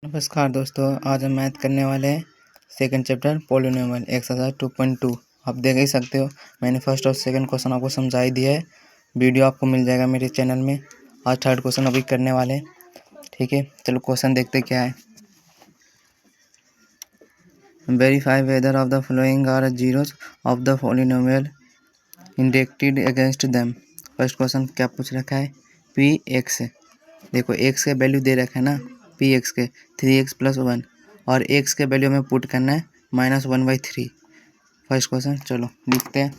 नमस्कार दोस्तों, आज हम मैथ करने वाले हैं सेकंड चैप्टर पॉलिनोमियल एक्सरसाइज 2.2। आप देख ही सकते हो, मैंने फर्स्ट और सेकंड क्वेश्चन आपको समझा ही दिया है। वीडियो आपको मिल जाएगा मेरे चैनल में। आज थर्ड क्वेश्चन अभी करने वाले हैं, ठीक है। चलो क्वेश्चन देखते क्या है। Verify whether of the following are zeroes of the polynomial indicated against them. First question क्या पूछ रखा है, पी एक्स। देखो एक्स के वैल्यू दे रखा है ना, पी एक्स के 3x + 1 और एक्स के वैल्यू में पुट करना है -1/3। फर्स्ट क्वेश्चन चलो लिखते हैं।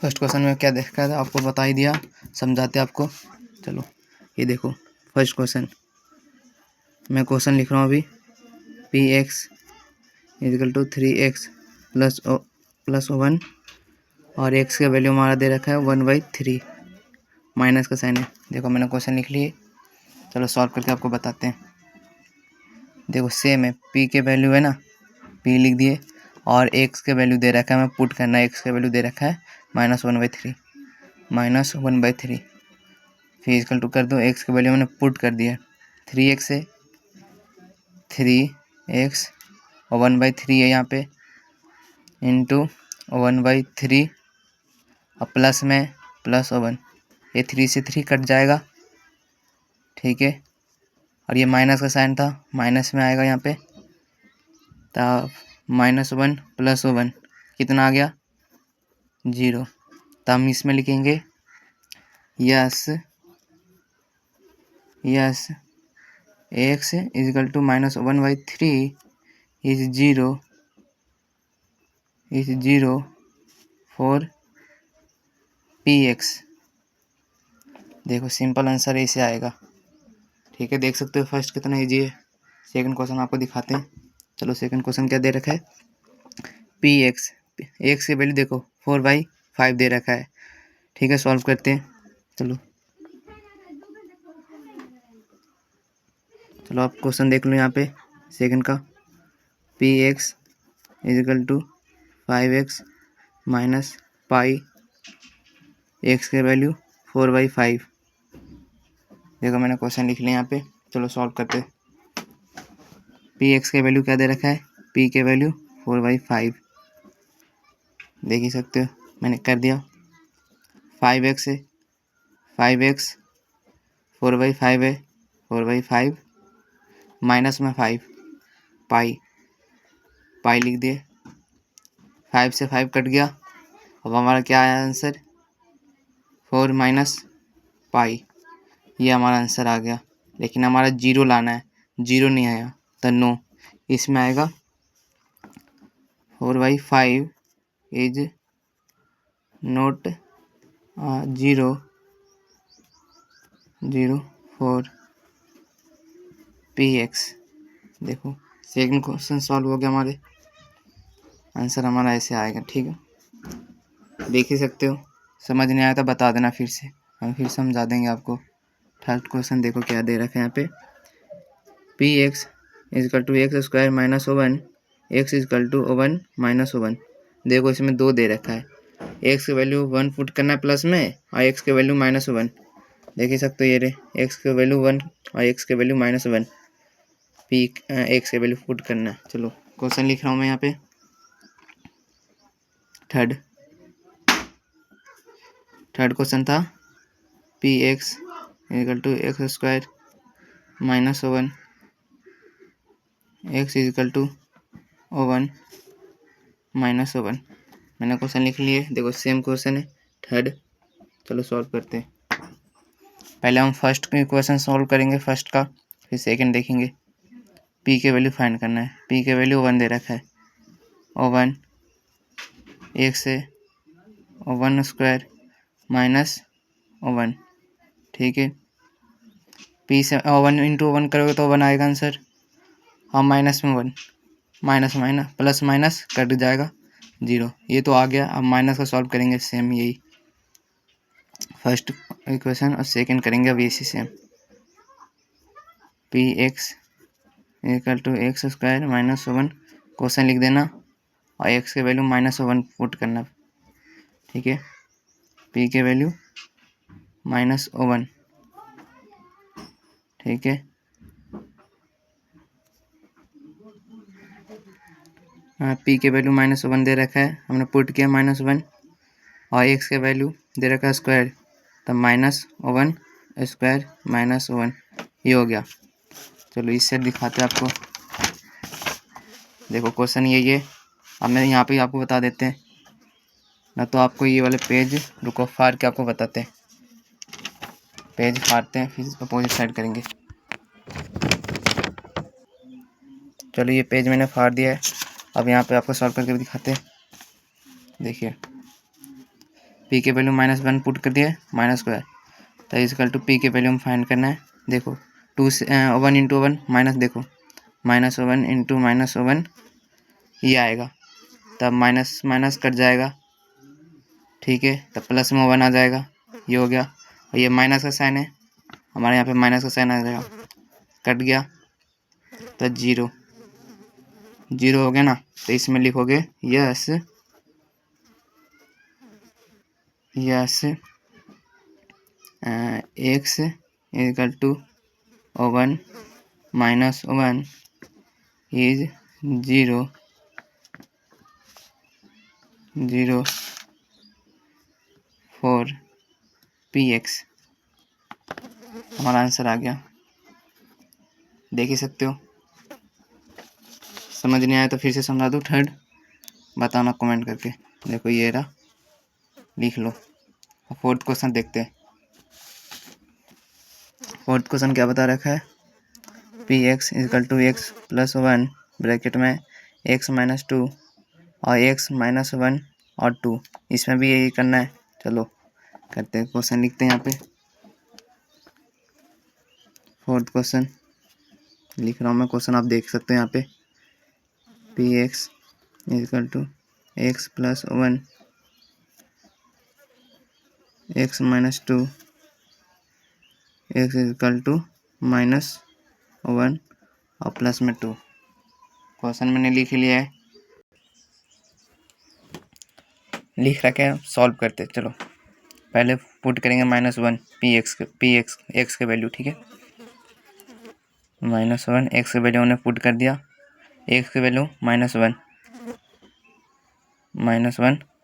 फर्स्ट क्वेश्चन में क्या देखा था आपको बता ही दिया, समझाते आपको। चलो ये देखो फर्स्ट क्वेश्चन, मैं क्वेश्चन लिख रहा हूँ अभी। पी एक्स = 3x + 1 और एक्स का वैल्यू हमारा दे रखा है 1/3, माइनस का साइन है। देखो मैंने क्वेश्चन लिख लिए, चलो सॉल्व करके आपको बताते हैं। देखो सेम है, पी के वैल्यू है ना, पी लिख दिए और एक्स के वैल्यू दे रखा है, मैं पुट करना है। एक्स के वैल्यू दे रखा है -1/3, फिर इक्वल टू कर दो, एक्स के वैल्यू मैंने पुट कर दिया 3x है, 3x और 1/3 है यहाँ पे, इंटू 1/3 और प्लस में +1, ये 3 से 3 कट जाएगा, ठीक है। और ये माइनस का साइन था, माइनस में आएगा यहाँ पे, तो -1 + 1 कितना आ गया 0। तो हम इसमें लिखेंगे yes x = -1/3 is 0 for px। देखो सिंपल आंसर ऐसे आएगा, ठीक है। देख सकते हो फर्स्ट कितना इजी है। सेकंड क्वेश्चन आपको दिखाते हैं। चलो सेकंड क्वेश्चन क्या दे रखा है, px, एक्स की वैल्यू देखो 4/5 दे रखा है, ठीक है। सॉल्व करते हैं, चलो आप क्वेश्चन देख लो यहाँ पे सेकंड का। px = 5x - पाई, एक्स के वैल्यू 4/5। देखो मैंने क्वेश्चन लिख लिया यहाँ पे, चलो सॉल्व करते हैं। पी एक्स के वैल्यू क्या दे रखा है, पी के वैल्यू 4/5, देख ही सकते हो मैंने कर दिया। 5x है, 5x 4/5 है, 4/5 माइनस में 5, पाई लिख दिए। 5 से 5 कट गया, अब हमारा क्या आया आंसर 4 - पाई, ये हमारा आंसर आ गया। लेकिन हमारा 0 लाना है, 0 नहीं आया तो नो, इसमें आएगा 4/5 इज नॉट 0 फॉर px। देखो सेकंड क्वेश्चन सॉल्व हो गया, हमारे आंसर हमारा ऐसे आएगा, ठीक है। देख ही सकते हो, समझ नहीं आया तो बता देना फिर से, हम फिर समझा देंगे आपको। थर्ड क्वेश्चन देखो क्या दे रखा है यहाँ पे, px = x² - 1, x = 1 - 1। देखो इसमें 2 दे रखा है, एक्स की वैल्यू 1 पुट करना है प्लस में और एक्स की वैल्यू -1। देख ही सकते हो ये रे, एक्स की वैल्यू 1 और एक्स की वैल्यू -1, पी एक्स की वैल्यू पुट करना है। चलो क्वेश्चन लिख रहा हूँ मैं यहाँ पे। थर्ड क्वेश्चन था px = x² - 1, x = 1 - 1। मैंने क्वेश्चन लिख लिए, देखो सेम क्वेश्चन है थर्ड। चलो सॉल्व करते हैं। पहले हम फर्स्ट क्वेश्चन सॉल्व करेंगे, फर्स्ट का, फिर सेकंड देखेंगे। पी के वैल्यू फाइंड करना है, पी के वैल्यू 1 दे रखा है, और 1 एक्स है, और 1² - 1, ठीक है। पी से 1 × 1 करोगे तो 1 आएगा आंसर, और माइनस में 1, माइनस प्लस माइनस कट जाएगा 0, ये तो आ गया। अब माइनस का सॉल्व करेंगे, सेम यही फर्स्ट इक्वेशन और सेकंड करेंगे अब इसी सेम। px = x² - 1, क्वेश्चन लिख देना और x के वैल्यू -1 पुट करना, ठीक है। p के वैल्यू -1, ठीक है। पी के वैल्यू -1 दे रखा है, हमने पुट किया -1 और एक्स के वैल्यू दे रखा है स्क्वायर, तब -1 स्क्वायर -1 ये हो गया। चलो इससे दिखाते हैं आपको। देखो क्वेश्चन यही है। अब मैं यहाँ पे आपको बता देते हैं ना, तो आपको ये वाले पेज रुको फाड़ के आपको बताते हैं। पेज फाड़ते हैं फिर अपोजिट साइड करेंगे। चलो ये पेज मैंने फाड़ दिया है। अब यहाँ पे आपको सॉल्व करके भी दिखाते हैं। देखिए पी के वैल्यू -1 पुट कर दिया -2 तो इजकल टू पी के वैल्यू हम फाइंड करना है। देखो 1 इंटू 1 माइनस, देखो -1 इंटू -1 ये आएगा, तब माइनस माइनस कट जाएगा, ठीक है, तब प्लस में 1 आ जाएगा, ये हो गया। और ये माइनस का साइन है, हमारे यहाँ पे माइनस का साइन आ जाएगा, कट गया तो 0 हो गया ना। तो इसमें लिखोगे yes x equal to 1 -1 is 0 for P x. हमारा आंसर आ गया, देख ही सकते हो। समझ नहीं आया तो फिर से समझा दूँ थर्ड, बताना कमेंट करके। देखो ये रहा, लिख लो। फोर्थ क्वेश्चन देखते हैं। फोर्थ क्वेश्चन क्या बता रखा है, P x is equal to x plus 1 bracket में x-2 और x-1 और 2, इसमें भी यही करना है। चलो करते हैं, क्वेश्चन लिखते हैं यहाँ पे। फोर्थ क्वेश्चन लिख रहा हूँ मैं, क्वेश्चन आप देख सकते हो यहाँ पे। P x is equal to x plus 1 x-2 x equal to -1 और प्लस में 2। क्वेश्चन मैंने लिख लिया है, लिख रखे हैं, सॉल्व करते हैं। चलो पहले पुट करेंगे -1 एक्स के वैल्यू, ठीक है। -1 एक्स के वैल्यू हमने पुट कर दिया, एक्स के वैल्यू -1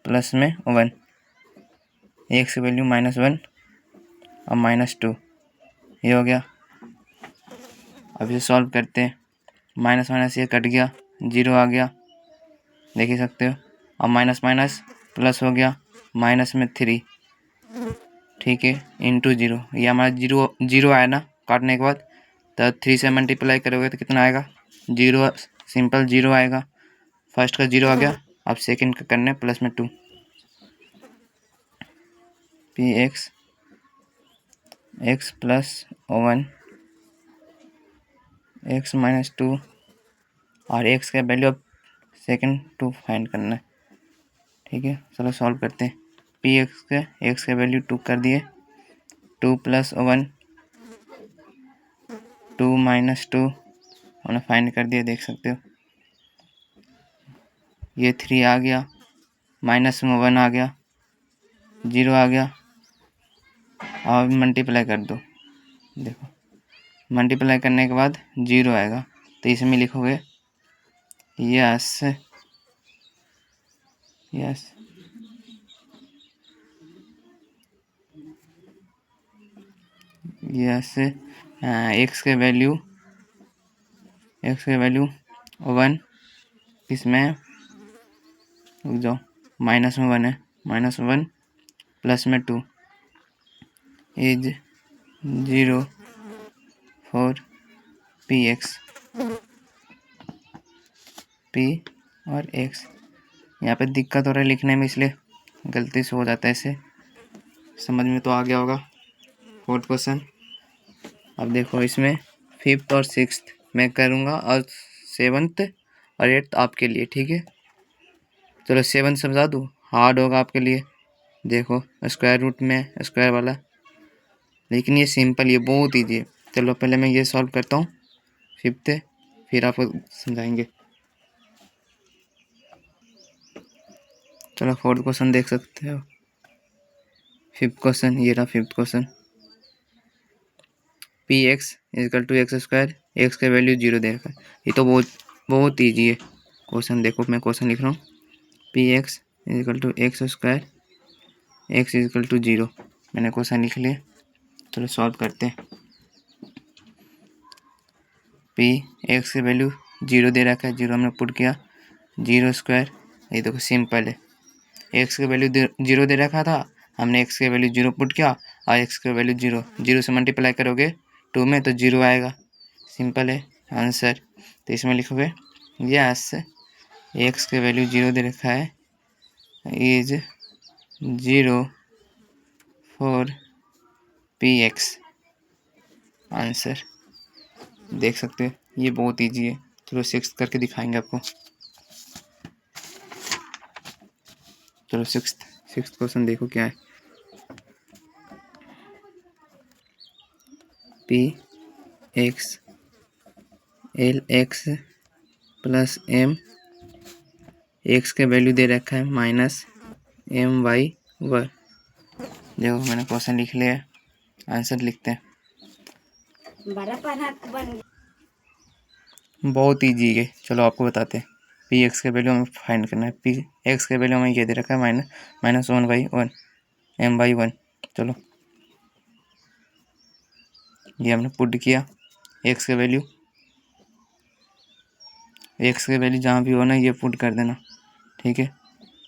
प्लस में 1, एक्स की वैल्यू -1 और -2 ये हो गया। अब इसे सॉल्व करते हैं। माइनस माइनस ये कट गया, 0 आ गया, देख ही सकते हो। अब माइनस माइनस प्लस हो गया, माइनस में 3, ठीक है, इंटू 0। ये हमारा 0 आया ना काटने के बाद, तो 3 से मल्टीप्लाई करोगे तो कितना आएगा, 0, सिंपल 0 आएगा। फर्स्ट का 0 आ गया, अब सेकंड का करना है प्लस में 2। पी एक्स प्लस 1 x-2 और x का वैल्यू अब सेकंड 2 फाइंड करना है, ठीक है। चलो सॉल्व करते हैं। पी एक्स का वैल्यू 2 कर दिए, 2 + 1 2 - 2 हमने फाइंड कर दिया, देख सकते हो। ये 3 आ गया, माइनस में 1 आ गया, 0 आ गया, और मल्टीप्लाई कर दो। देखो मल्टीप्लाई करने के बाद 0 आएगा, तो इसमें लिखोगे यस एक्स के वैल्यू 1, इसमें रुक जाओ, माइनस में 1 है, -1 प्लस में 2 is 0 for P x. P और एक्स यहाँ पे दिक्कत हो रहा है लिखने में, इसलिए गलती से हो जाता है ऐसे। समझ में तो आ गया होगा फोर्थ क्वेश्चन। अब देखो इसमें 5th और 6th मैं करूँगा और 7th और 8th आपके लिए, ठीक है। चलो 7th समझा दूँ, हार्ड होगा आपके लिए। देखो स्क्वायर रूट में स्क्वायर वाला, लेकिन ये सिंपल, ये बहुत ईजी है। चलो पहले मैं ये सॉल्व करता हूँ 5th, फिर आपको समझाएंगे। चलो 4th क्वेश्चन देख सकते हो। 5th क्वेश्चन, ये रहा 5th question. P x is equal to x square, x का वैल्यू 0 दे रखा है। ये तो बहुत ईजी है। क्वेश्चन देखो, मैं क्वेश्चन लिख रहा हूँ P x equal to x square x equal to 0। मैंने क्वेश्चन लिख लिया, चलो सॉल्व करते हैं। पी एक्स की वैल्यू 0 दे रखा है, 0 हमने पुट किया, 0 स्क्वायर, ये देखो सिंपल है। एक्स की वैल्यू 0 दे रखा था, हमने एक्स की वैल्यू 0 पुट किया और एक्स की वैल्यू 0, 0 से मल्टीप्लाई करोगे 2 में तो 0 आएगा। सिंपल है आंसर। तो इसमें लिखोगे यस एक्स की वैल्यू 0 दे रखा है is 0 for P x. Answer देख सकते हो, ये बहुत इजी है। चलो 6 करके दिखाएंगे आपको। चलो 6 क्वेश्चन देखो क्या है। P x l x plus m, x के वैल्यू दे रखा है माइनस एम वाई वर। देखो मैंने क्वेश्चन लिख लिया, आंसर लिखते हैं। बहुत ईजी है, चलो आपको बताते हैं। पी एक्स के वैल्यू हमें फाइंड करना है। पी एक्स के वैल्यू हमें ये दे रखा है माइनस 1/1 m/1। चलो ये हमने पुट किया, एक्स के वैल्यू जहाँ भी हो ना ये पुट कर देना, ठीक है।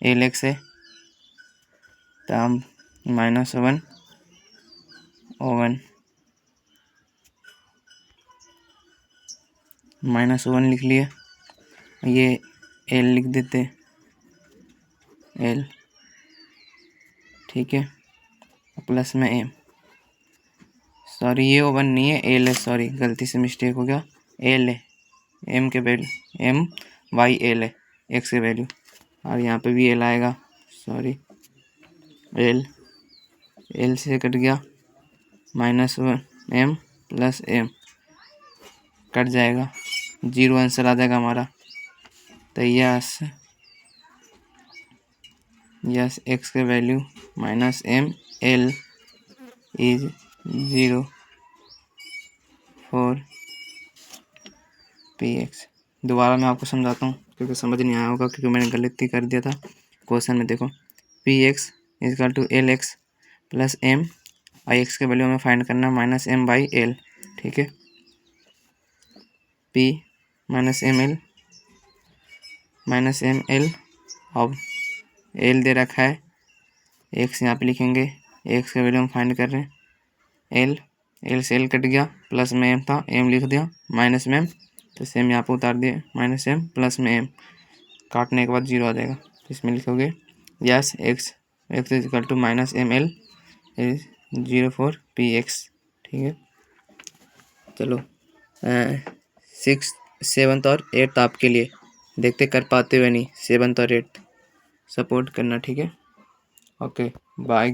एल एक्स है तो हम -1/1 -1 लिख लिया, ये एल लिख देते एल, ठीक है, प्लस में एम, सॉरी ये 1 नहीं है, एल है, सॉरी गलती से मिस्टेक हो गया, एल है, एम के वैल्यू एम वाई एल है एक्स के वैल्यू, और यहाँ पे भी एल आएगा, सॉरी एल से कट गया, -1 एम प्लस एम कट जाएगा, 0 आंसर आ जाएगा हमारा। तो यस एक्स के value -m L is 0 for P x. दोबारा मैं आपको समझाता हूँ क्योंकि समझ नहीं आया होगा, क्योंकि मैंने गलती कर दिया था क्वेश्चन में। देखो p x is equal to l x plus m, i x के वैल्यू हमें फाइंड करना -m/l, ठीक है। पी -m/l अब एल दे रखा है, एक्स यहाँ पे लिखेंगे, एक्स का वैल्यू हम फाइंड कर रहे हैं, एल से एल कट गया, प्लस में एम था, एम लिख दिया, माइनस में एम तो सेम यहाँ पे उतार दिए, -m प्लस में एम काटने के बाद 0 आ जाएगा। तो इसमें लिखोगे yes x is equal to -ml is 0 for P x, ठीक है। चलो 6th 7th और 8th आपके लिए, देखते कर पाते हुए नहीं, 7th और 8th सपोर्ट करना, ठीक है। Okay bye.